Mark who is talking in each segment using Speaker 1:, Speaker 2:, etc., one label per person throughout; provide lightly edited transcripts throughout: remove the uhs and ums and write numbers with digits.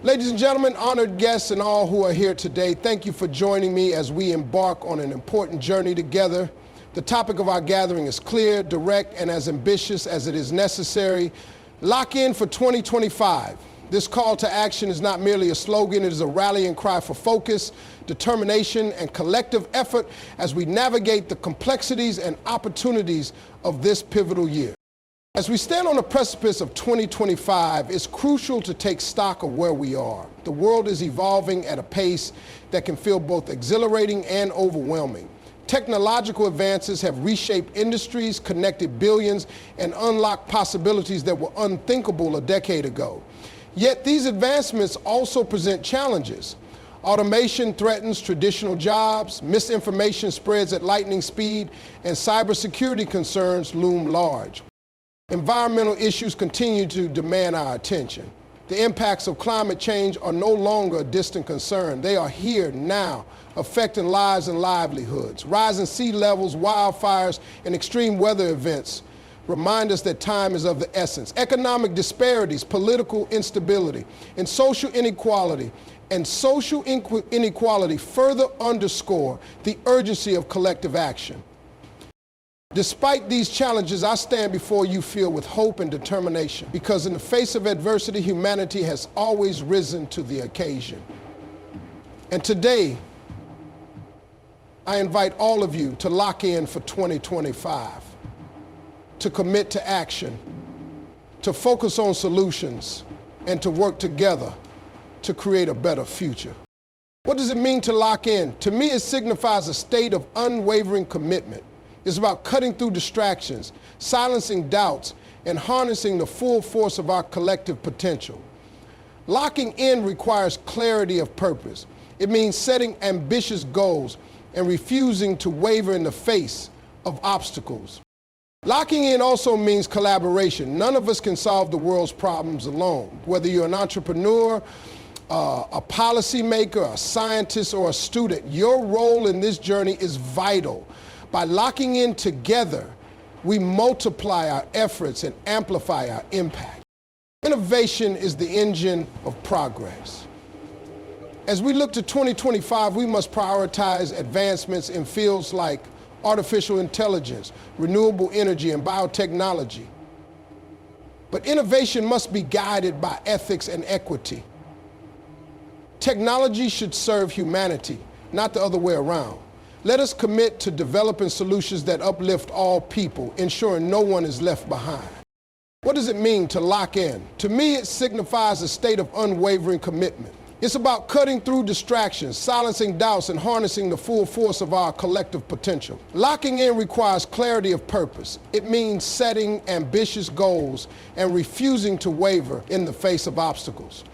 Speaker 1: Ladies and gentlemen, honored guests and all who are here today, thank you for joining me as we embark on an important journey together. The topic of our gathering is clear, direct, and as ambitious as it is necessary. Lock in for 2025. This call to action is not merely a slogan, it is a rallying cry for focus, determination, and collective effort as we navigate the complexities and opportunities of this pivotal year. As we stand on the precipice of 2025, it's crucial to take stock of where we are. The world is evolving at a pace that can feel both exhilarating and overwhelming. Technological advances have reshaped industries, connected billions, and unlocked possibilities that were unthinkable a decade ago. Yet these advancements also present challenges. Automation threatens traditional jobs, misinformation spreads at lightning speed, and cybersecurity concerns loom large. Environmental issues continue to demand our attention. The impacts of climate change are no longer a distant concern. They are here now, affecting lives and livelihoods. Rising sea levels, wildfires, and extreme weather events remind us that time is of the essence. Economic disparities, political instability, and social inequality further underscore the urgency of collective action. Despite these challenges, I stand before you filled with hope and determination, because in the face of adversity, humanity has always risen to the occasion. And today, I invite all of you to lock in for 2025, to commit to action, to focus on solutions, and to work together to create a better future. What does it mean to lock in? To me, it signifies a state of unwavering commitment. It's about cutting through distractions, silencing doubts, and harnessing the full force of our collective potential. Locking in requires clarity of purpose. It means setting ambitious goals and refusing to waver in the face of obstacles. Locking in also means collaboration. None of us can solve the world's problems alone. Whether you're an entrepreneur, a policymaker, a scientist, or a student, your role in this journey is vital. By locking in together, we multiply our efforts and amplify our impact. Innovation is the engine of progress. As we look to 2025, we must prioritize advancements in fields like artificial intelligence, renewable energy, and biotechnology. But innovation must be guided by ethics and equity. Technology should serve humanity, not the other way around. Let us commit to developing solutions that uplift all people, ensuring no one is left behind. What does it mean to lock in? To me, it signifies a state of unwavering commitment. It's about cutting through distractions, silencing doubts, and harnessing the full force of our collective potential. Locking in requires clarity of purpose. It means setting ambitious goals and refusing to waver in the face of obstacles.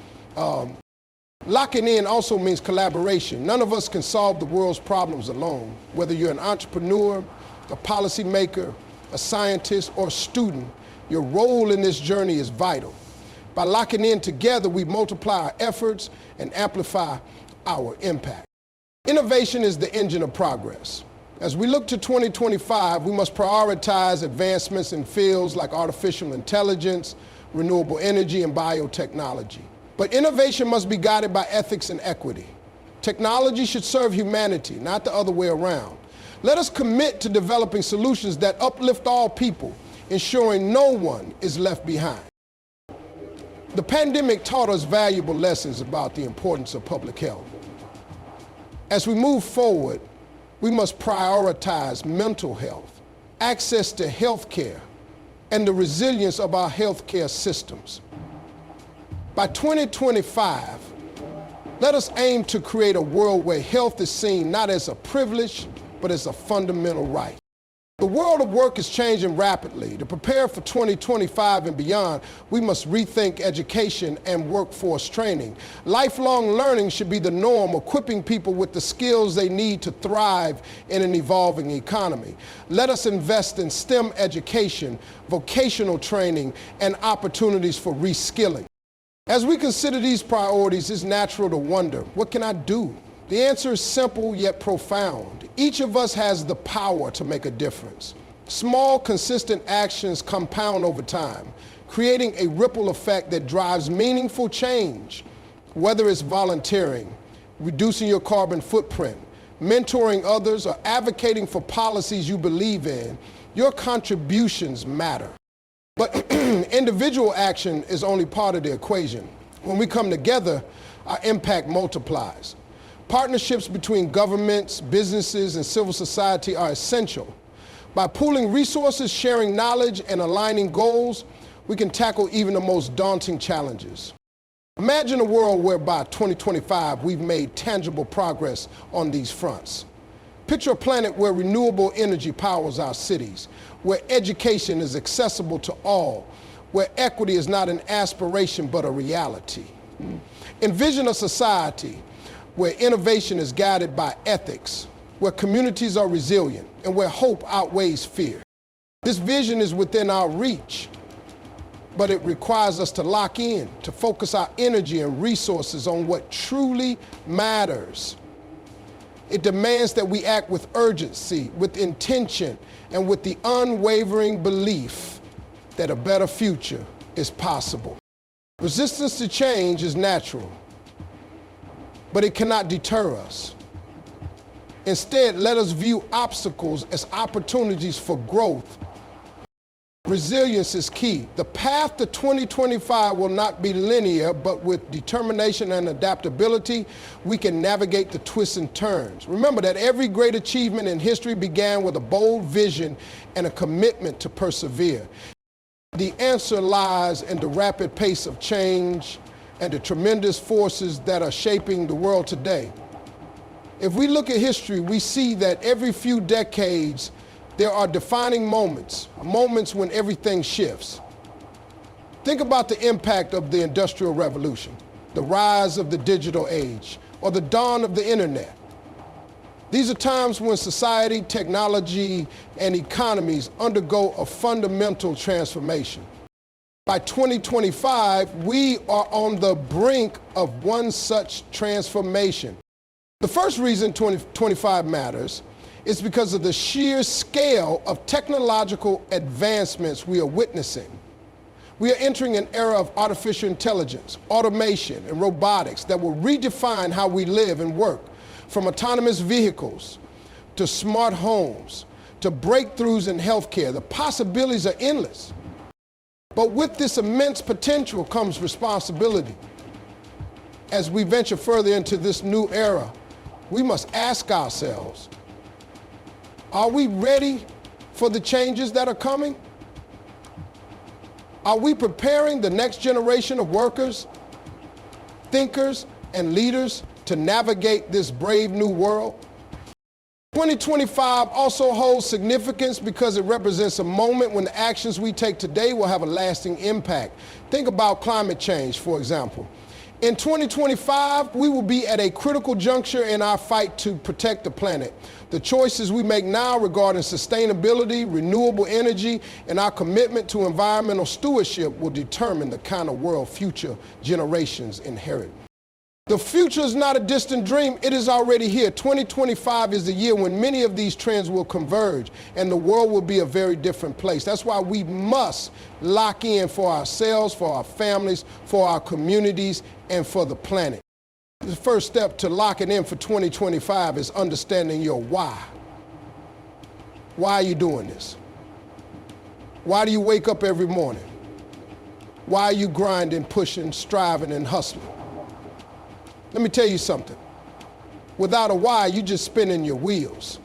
Speaker 1: Locking in also means collaboration. None of us can solve the world's problems alone. Whether you're an entrepreneur, a policymaker, a scientist, or a student, your role in this journey is vital. By locking in together, we multiply our efforts and amplify our impact. Innovation is the engine of progress. As we look to 2025, we must prioritize advancements in fields like artificial intelligence, renewable energy, and biotechnology. But innovation must be guided by ethics and equity. Technology should serve humanity, not the other way around. Let us commit to developing solutions that uplift all people, ensuring no one is left behind. The pandemic taught us valuable lessons about the importance of public health. As we move forward, we must prioritize mental health, access to health care, and the resilience of our healthcare systems. By 2025, let us aim to create a world where health is seen not as a privilege, but as a fundamental right. The world of work is changing rapidly. To prepare for 2025 and beyond, we must rethink education and workforce training. Lifelong learning should be the norm, equipping people with the skills they need to thrive in an evolving economy. Let us invest in STEM education, vocational training, and opportunities for reskilling. As we consider these priorities, it's natural to wonder, what can I do? The answer is simple yet profound. Each of us has the power to make a difference. Small, consistent actions compound over time, creating a ripple effect that drives meaningful change Whether it's volunteering, reducing your carbon footprint, mentoring others, or advocating for policies you believe in, your contributions matter. But individual action is only part of the equation. When we come together, our impact multiplies. Partnerships between governments, businesses, and civil society are essential. By pooling resources, sharing knowledge, and aligning goals, we can tackle even the most daunting challenges. Imagine a world where by 2025 we've made tangible progress on these fronts. Picture a planet where renewable energy powers our cities, where education is accessible to all, where equity is not an aspiration but a reality. Envision a society where innovation is guided by ethics, where communities are resilient, and where hope outweighs fear. This vision is within our reach, but it requires us to lock in, to focus our energy and resources on what truly matters. It demands that we act with urgency, with intention, and with the unwavering belief that a better future is possible. Resistance to change is natural, but it cannot deter us. Instead, let us view obstacles as opportunities for growth. Resilience is key. The path to 2025 will not be linear, but with determination and adaptability, we can navigate the twists and turns. Remember that every great achievement in history began with a bold vision and a commitment to persevere. The answer lies in the rapid pace of change and the tremendous forces that are shaping the world today. If we look at history, we see that every few decades, there are defining moments when everything shifts. Think about the impact of the Industrial Revolution, the rise of the digital age, or the dawn of the internet. These are times when society, technology, and economies undergo a fundamental transformation. By 2025, we are on the brink of one such transformation. The first reason 2025 matters is because of the sheer scale of technological advancements we are witnessing. We are entering an era of artificial intelligence, automation, and robotics that will redefine how we live and work, from autonomous vehicles to smart homes to breakthroughs in healthcare. The possibilities are endless. But with this immense potential comes responsibility. As we venture further into this new era, we must ask ourselves, are we ready for the changes that are coming? Are we preparing the next generation of workers, thinkers, and leaders to navigate this brave new world? 2025 also holds significance because it represents a moment when the actions we take today will have a lasting impact. Think about climate change, for example. In 2025, we will be at a critical juncture in our fight to protect the planet. The choices we make now regarding sustainability, renewable energy, and our commitment to environmental stewardship will determine the kind of world future generations inherit. The future is not a distant dream, it is already here. 2025 is the year when many of these trends will converge and the world will be a very different place. That's why we must lock in for ourselves, for our families, for our communities, and for the planet. The first step to locking in for 2025 is understanding your why. Why are you doing this? Why do you wake up every morning? Why are you grinding, pushing, striving, and hustling? Let me tell you something. Without a why, you're just spinning your wheels.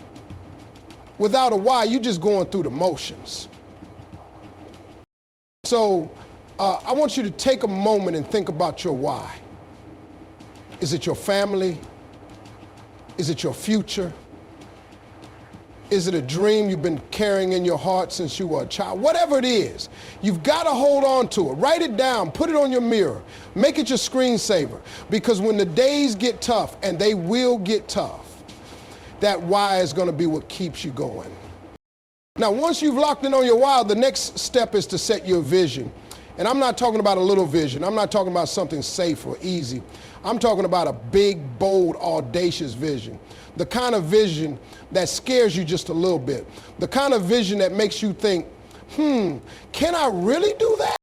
Speaker 1: Without a why, you're just going through the motions. So I want you to take a moment and think about your why. Is it your family? Is it your future? Is it a dream you've been carrying in your heart since you were a child? Whatever it is, you've got to hold on to it. Write it down, put it on your mirror, make it your screensaver. Because when the days get tough, and they will get tough, that why is going to be what keeps you going. Now, once you've locked in on your why, the next step is to set your vision. And I'm not talking about a little vision. I'm not talking about something safe or easy. I'm talking about a big, bold, audacious vision. The kind of vision that scares you just a little bit. The kind of vision that makes you think, can I really do that?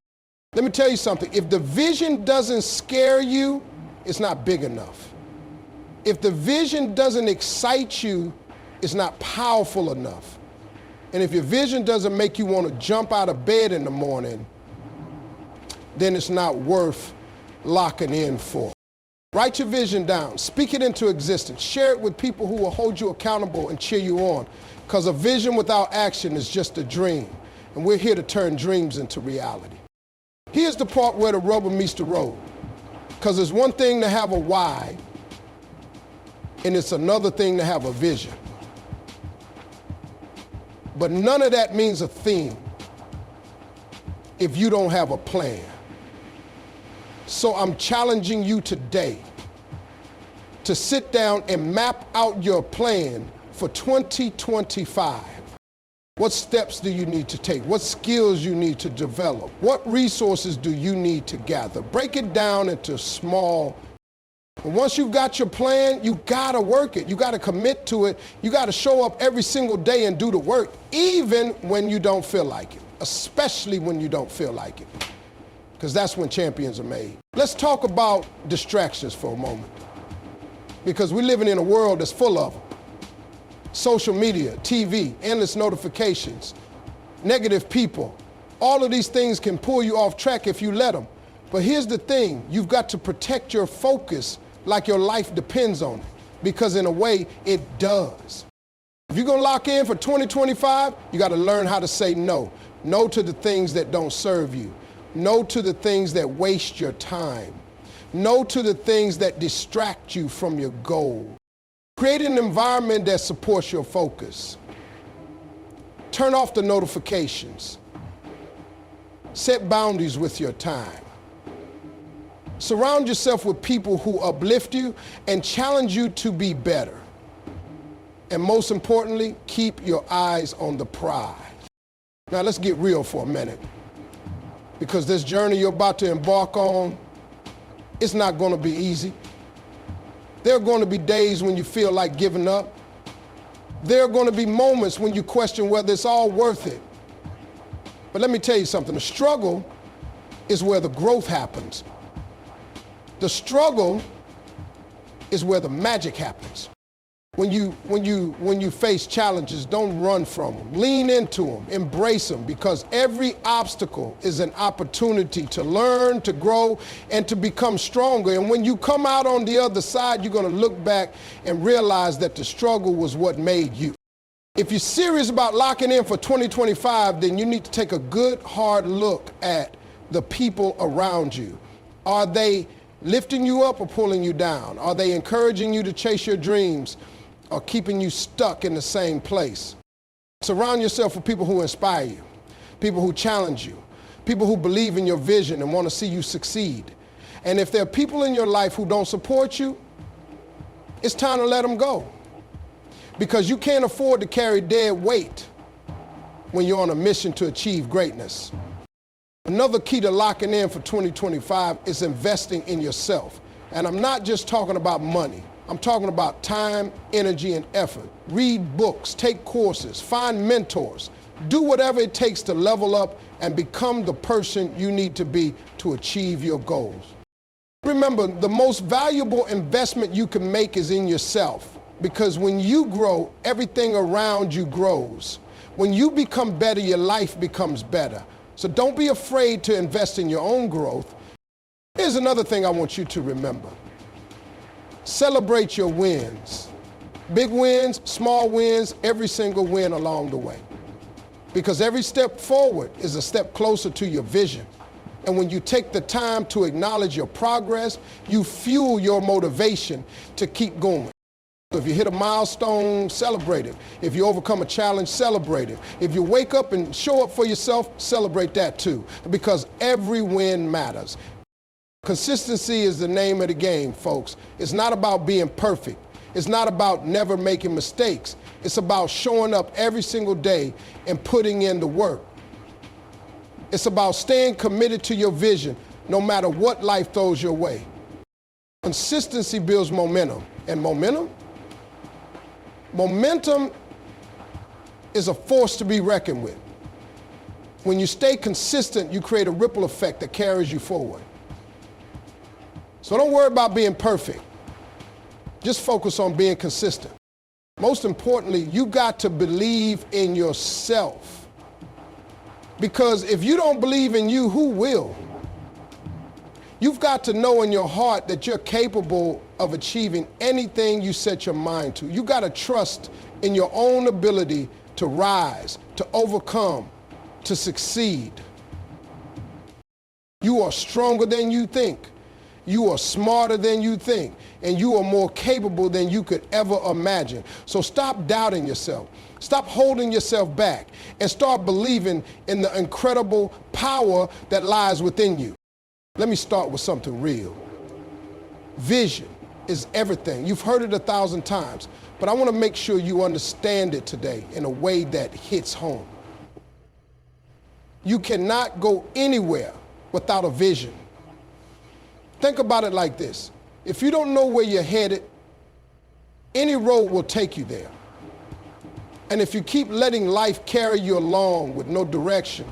Speaker 1: Let me tell you something. If the vision doesn't scare you, it's not big enough. If the vision doesn't excite you, it's not powerful enough. And if your vision doesn't make you want to jump out of bed in the morning, then it's not worth locking in for. Write your vision down, speak it into existence, share it with people who will hold you accountable and cheer you on, because a vision without action is just a dream, and we're here to turn dreams into reality. Here's the part where the rubber meets the road, because it's one thing to have a why, and it's another thing to have a vision. But none of that means a thing if you don't have a plan. So I'm challenging you today to sit down and map out your plan for 2025. What steps do you need to take? What skills you need to develop? What resources do you need to gather? Break it down into small. And once you've got your plan, you gotta work it. You gotta commit to it. You gotta show up every single day and do the work, even when you don't feel like it, especially when you don't feel like it, because that's when champions are made. Let's talk about distractions for a moment, because we're living in a world that's full of them. Social media, TV, endless notifications, negative people. All of these things can pull you off track if you let them. But here's the thing, you've got to protect your focus like your life depends on it, because in a way, it does. If you're gonna lock in for 2025, you gotta learn how to say no. No to the things that don't serve you. No to the things that waste your time. No to the things that distract you from your goal. Create an environment that supports your focus. Turn off the notifications. Set boundaries with your time. Surround yourself with people who uplift you and challenge you to be better. And most importantly, keep your eyes on the prize. Now let's get real for a minute, because this journey you're about to embark on, it's not going to be easy. There are going to be days when you feel like giving up. There are going to be moments when you question whether it's all worth it. But let me tell you something, the struggle is where the growth happens. The struggle is where the magic happens. When you face challenges, don't run from them. Lean into them, embrace them, because every obstacle is an opportunity to learn, to grow, and to become stronger. And when you come out on the other side, you're going to look back and realize that the struggle was what made you. If you're serious about locking in for 2025, then you need to take a good, hard look at the people around you. Are they lifting you up or pulling you down? Are they encouraging you to chase your dreams, or keeping you stuck in the same place? Surround yourself with people who inspire you, people who challenge you, people who believe in your vision and want to see you succeed. And if there are people in your life who don't support you, it's time to let them go, because you can't afford to carry dead weight when you're on a mission to achieve greatness. Another key to locking in for 2025 is investing in yourself. And I'm not just talking about money. I'm talking about time, energy, and effort. Read books, take courses, find mentors. Do whatever it takes to level up and become the person you need to be to achieve your goals. Remember, the most valuable investment you can make is in yourself, because when you grow, everything around you grows. When you become better, your life becomes better. So don't be afraid to invest in your own growth. Here's another thing I want you to remember. Celebrate your wins. Big wins, small wins, every single win along the way. Because every step forward is a step closer to your vision. And when you take the time to acknowledge your progress, you fuel your motivation to keep going. If you hit a milestone, celebrate it. If you overcome a challenge, celebrate it. If you wake up and show up for yourself, celebrate that too. Because every win matters. Consistency is the name of the game, folks. It's not about being perfect. It's not about never making mistakes. It's about showing up every single day and putting in the work. It's about staying committed to your vision, no matter what life throws your way. Consistency builds momentum. And momentum is a force to be reckoned with. When you stay consistent, you create a ripple effect that carries you forward. So don't worry about being perfect. Just focus on being consistent. Most importantly, you got to believe in yourself. Because if you don't believe in you, who will? You've got to know in your heart that you're capable of achieving anything you set your mind to. You got to trust in your own ability to rise, to overcome, to succeed. You are stronger than you think. You are smarter than you think. And you are more capable than you could ever imagine. So stop doubting yourself. Stop holding yourself back and start believing in the incredible power that lies within you. Let me start with something real. Vision is everything. You've heard it 1,000 times, but I want to make sure you understand it today in a way that hits home. You cannot go anywhere without a vision. Think about it like this. If you don't know where you're headed, any road will take you there. And if you keep letting life carry you along with no direction,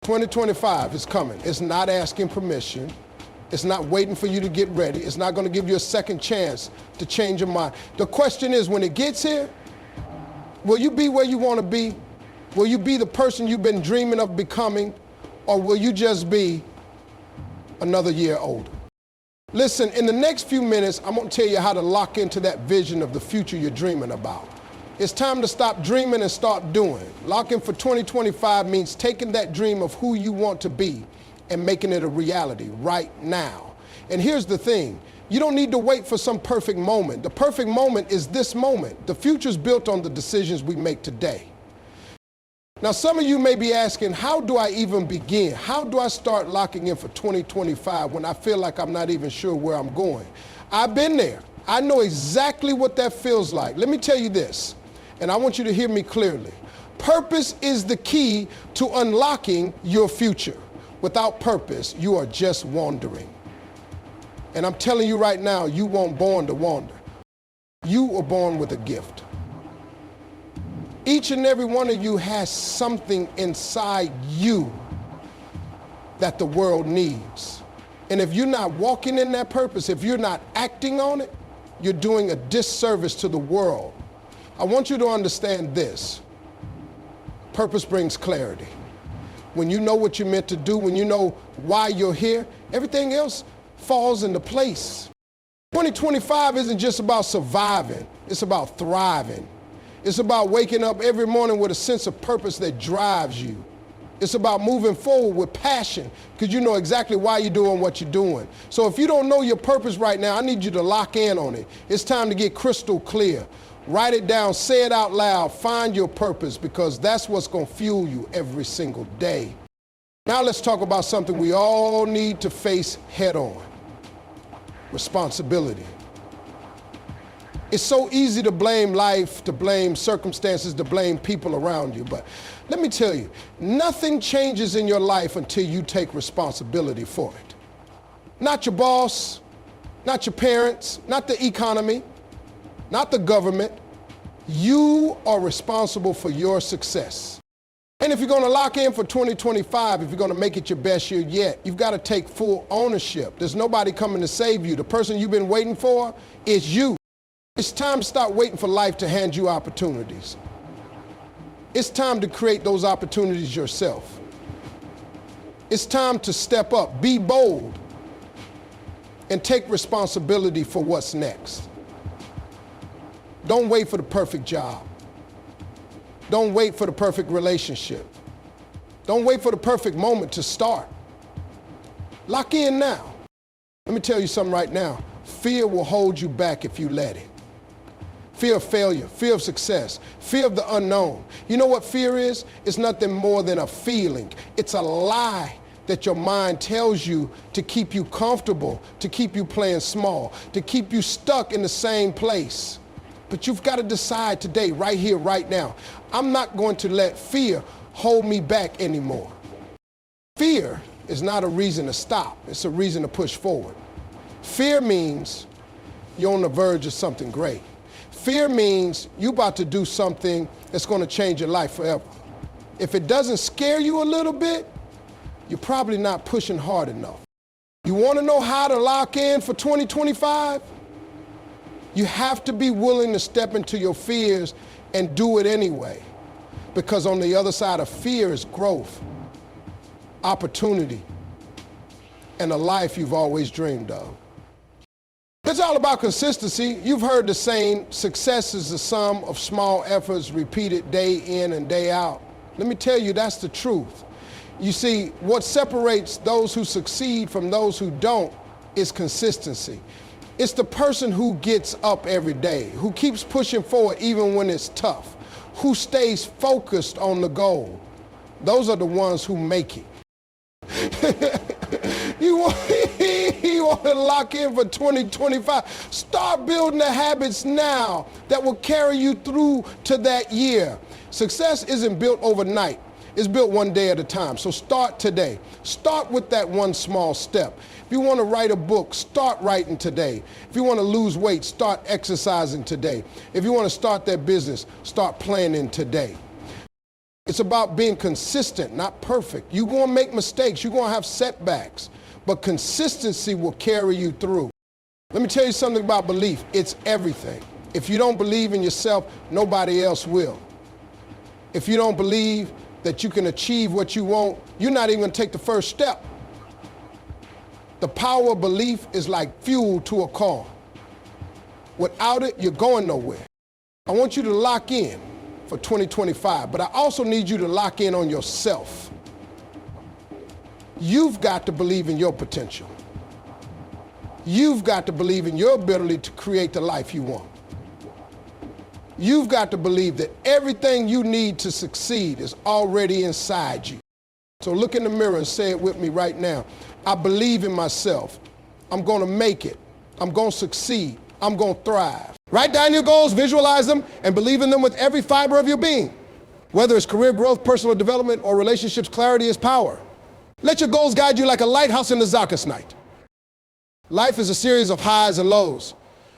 Speaker 1: 2025 is coming. It's not asking permission. It's not waiting for you to get ready. It's not going to give you a second chance to change your mind. The question is, when it gets here, will you be where you want to be? Will you be the person you've been dreaming of becoming? Or will you just be another year older? Listen, in the next few minutes, I'm going to tell you how to lock into that vision of the future you're dreaming about. It's time to stop dreaming and start doing. Locking for 2025 means taking that dream of who you want to be and making it a reality right now. And here's the thing. You don't need to wait for some perfect moment. The perfect moment is this moment. The future's built on the decisions we make today. Now, some of you may be asking, how do I even begin? How do I start locking in for 2025 when I feel like I'm not even sure where I'm going? I've been there. I know exactly what that feels like. Let me tell you this, and I want you to hear me clearly. Purpose is the key to unlocking your future. Without purpose, you are just wandering. And I'm telling you right now, you weren't born to wander. You were born with a gift. Each and every one of you has something inside you that the world needs. And if you're not walking in that purpose, if you're not acting on it, you're doing a disservice to the world. I want you to understand this. Purpose brings clarity. When you know what you're meant to do, when you know why you're here, everything else falls into place. 2025 isn't just about surviving. It's about thriving. It's about waking up every morning with a sense of purpose that drives you. It's about moving forward with passion because you know exactly why you're doing what you're doing. So if you don't know your purpose right now, I need you to lock in on it. It's time to get crystal clear. Write it down, say it out loud, find your purpose because that's what's going to fuel you every single day. Now let's talk about something we all need to face head on. Responsibility. It's so easy to blame life, to blame circumstances, to blame people around you. But let me tell you, nothing changes in your life until you take responsibility for it. Not your boss, not your parents, not the economy, not the government. You are responsible for your success. And if you're going to lock in for 2025, if you're going to make it your best year yet, you've got to take full ownership. There's nobody coming to save you. The person you've been waiting for is you. It's time to stop waiting for life to hand you opportunities. It's time to create those opportunities yourself. It's time to step up, be bold, and take responsibility for what's next. Don't wait for the perfect job. Don't wait for the perfect relationship. Don't wait for the perfect moment to start. Lock in now. Let me tell you something right now. Fear will hold you back if you let it. Fear of failure, fear of success, fear of the unknown. You know what fear is? It's nothing more than a feeling. It's a lie that your mind tells you to keep you comfortable, to keep you playing small, to keep you stuck in the same place. But you've got to decide today, right here, right now, I'm not going to let fear hold me back anymore. Fear is not a reason to stop. It's a reason to push forward. Fear means you're on the verge of something great. Fear means you're about to do something that's going to change your life forever. If it doesn't scare you a little bit, you're probably not pushing hard enough. You want to know how to lock in for 2025? You have to be willing to step into your fears and do it anyway. Because on the other side of fear is growth, opportunity, and a life you've always dreamed of. It's all about consistency. You've heard the saying, success is the sum of small efforts repeated day in and day out. Let me tell you, that's the truth. You see, what separates those who succeed from those who don't is consistency. It's the person who gets up every day, who keeps pushing forward even when it's tough, who stays focused on the goal. Those are the ones who make it. You want to lock in for 2025. Start building the habits now that will carry you through to that year. Success isn't built overnight. It's built one day at a time. So start today. Start with that one small step. If you want to write a book, start writing today. If you want to lose weight, start exercising today. If you want to start that business, start planning today. It's about being consistent, not perfect. You're going to make mistakes. You're going to have setbacks. But consistency will carry you through. Let me tell you something about belief. It's everything. If you don't believe in yourself, nobody else will. If you don't believe that you can achieve what you want, you're not even going to take the first step. The power of belief is like fuel to a car. Without it, you're going nowhere. I want you to lock in for 2025, but I also need you to lock in on yourself. You've got to believe in your potential. You've got to believe in your ability to create the life you want. You've got to believe that everything you need to succeed is already inside you. So look in the mirror and say it with me right now. I believe in myself. I'm going to make it. I'm going to succeed. I'm going to thrive. Write down your goals, visualize them, and believe in them with every fiber of your being. Whether it's career growth, personal development, or relationships, clarity is power. Let your goals guide you like a lighthouse in the darkest night. Life is a series of highs and lows.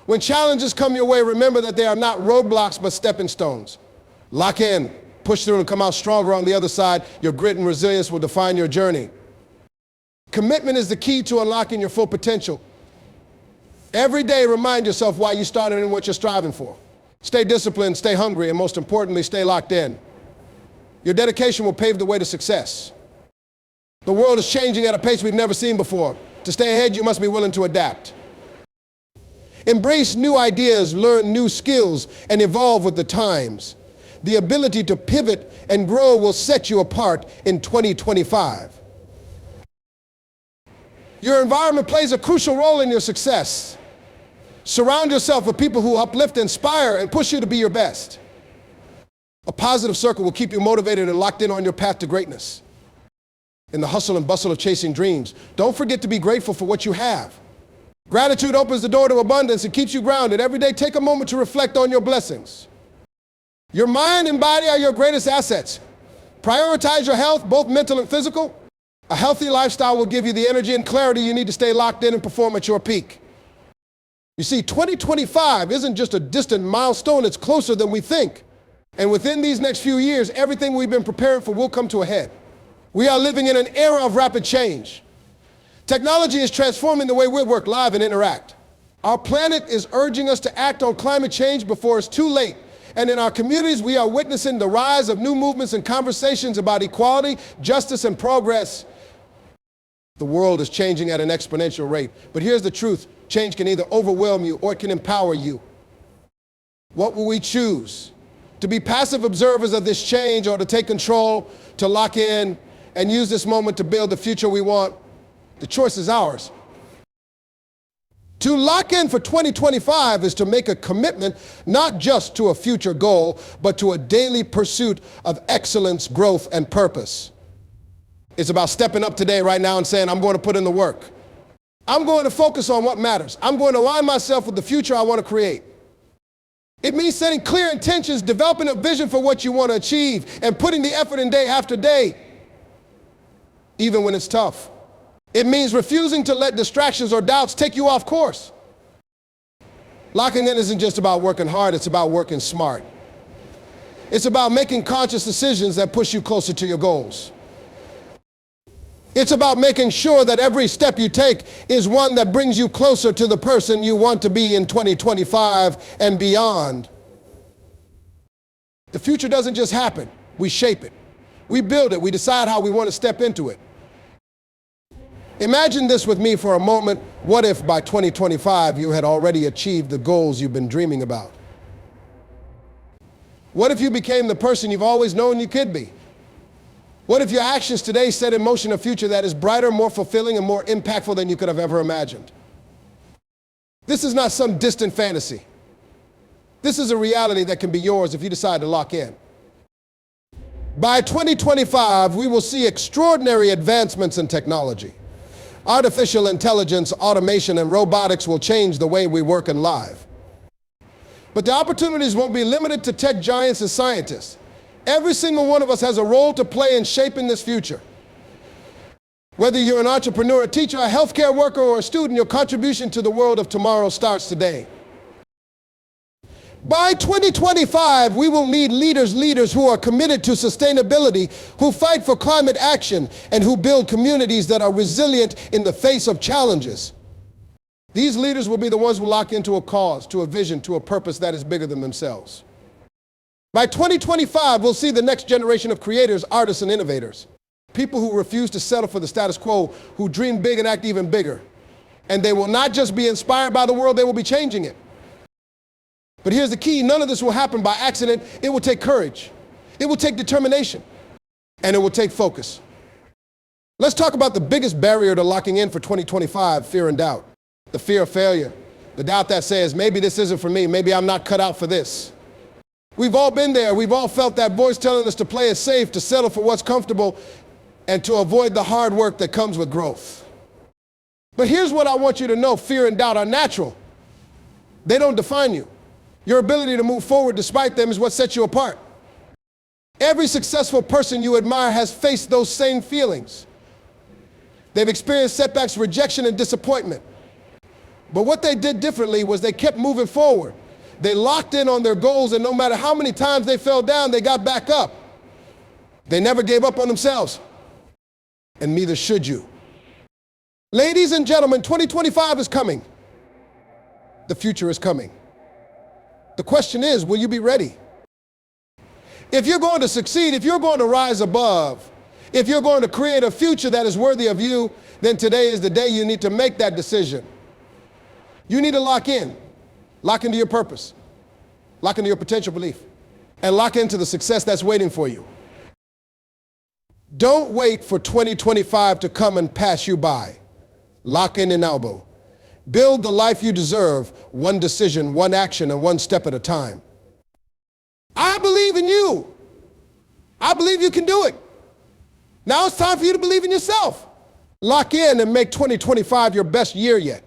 Speaker 1: When challenges come your way, remember that they are not roadblocks, but stepping stones. Lock in, push through, and come out stronger on the other side. Your grit and resilience will define your journey. Commitment is the key to unlocking your full potential. Every day, remind yourself why you started and what you're striving for. Stay disciplined, stay hungry, and most importantly, stay locked in. Your dedication will pave the way to success. The world is changing at a pace we've never seen before. To stay ahead, you must be willing to adapt. Embrace new ideas, learn new skills, and evolve with the times. The ability to pivot and grow will set you apart in 2025. Your environment plays a crucial role in your success. Surround yourself with people who uplift, inspire, and push you to be your best. A positive circle will keep you motivated and locked in on your path to greatness. In the hustle and bustle of chasing dreams, don't forget to be grateful for what you have. Gratitude opens the door to abundance and keeps you grounded. Every day, take a moment to reflect on your blessings. Your mind and body are your greatest assets. Prioritize your health, both mental and physical. A healthy lifestyle will give you the energy and clarity you need to stay locked in and perform at your peak. You see, 2025 isn't just a distant milestone, it's closer than we think. And within these next few years, everything we've been preparing for will come to a head. We are living in an era of rapid change. Technology is transforming the way we work, live, and interact. Our planet is urging us to act on climate change before it's too late. And in our communities, we are witnessing the rise of new movements and conversations about equality, justice, and progress. The world is changing at an exponential rate. But here's the truth. Change can either overwhelm you or it can empower you. What will we choose? To be passive observers of this change or to take control, to lock in, and use this moment to build the future we want? The choice is ours. To lock in for 2025 is to make a commitment not just to a future goal, but to a daily pursuit of excellence, growth, and purpose. It's about stepping up today, right now, and saying, I'm going to put in the work. I'm going to focus on what matters. I'm going to align myself with the future I want to create. It means setting clear intentions, developing a vision for what you want to achieve, and putting the effort in day after day, even when it's tough. It means refusing to let distractions or doubts take you off course. Locking in isn't just about working hard, it's about working smart. It's about making conscious decisions that push you closer to your goals. It's about making sure that every step you take is one that brings you closer to the person you want to be in 2025 and beyond. The future doesn't just happen. We shape it. We build it. We decide how we want to step into it. Imagine this with me for a moment. What if by 2025 you had already achieved the goals you've been dreaming about? What if you became the person you've always known you could be? What if your actions today set in motion a future that is brighter, more fulfilling, and more impactful than you could have ever imagined? This is not some distant fantasy. This is a reality that can be yours if you decide to lock in. By 2025, we will see extraordinary advancements in technology. Artificial intelligence, automation, and robotics will change the way we work and live. But the opportunities won't be limited to tech giants and scientists. Every single one of us has a role to play in shaping this future. Whether you're an entrepreneur, a teacher, a healthcare worker, or a student, your contribution to the world of tomorrow starts today. By 2025, we will need leaders who are committed to sustainability, who fight for climate action, and who build communities that are resilient in the face of challenges. These leaders will be the ones who lock into a cause, to a vision, to a purpose that is bigger than themselves. By 2025, we'll see the next generation of creators, artists, and innovators. People who refuse to settle for the status quo, who dream big and act even bigger. And they will not just be inspired by the world, they will be changing it. But here's the key, none of this will happen by accident. It will take courage. It will take determination. And it will take focus. Let's talk about the biggest barrier to locking in for 2025, fear and doubt. The fear of failure. The doubt that says, maybe this isn't for me. Maybe I'm not cut out for this. We've all been there. We've all felt that voice telling us to play it safe, to settle for what's comfortable, and to avoid the hard work that comes with growth. But here's what I want you to know. Fear and doubt are natural. They don't define you. Your ability to move forward despite them is what sets you apart. Every successful person you admire has faced those same feelings. They've experienced setbacks, rejection, and disappointment. But what they did differently was they kept moving forward. They locked in on their goals, and no matter how many times they fell down, they got back up. They never gave up on themselves. And neither should you. Ladies and gentlemen, 2025 is coming. The future is coming. The question is, will you be ready? If you're going to succeed, if you're going to rise above, if you're going to create a future that is worthy of you, then today is the day you need to make that decision. You need to lock in. Lock into your purpose. Lock into your potential belief. And lock into the success that's waiting for you. Don't wait for 2025 to come and pass you by. Lock in an elbow. Build the life you deserve, one decision, one action, and one step at a time. I believe in you. I believe you can do it. Now it's time for you to believe in yourself. Lock in and make 2025 your best year yet.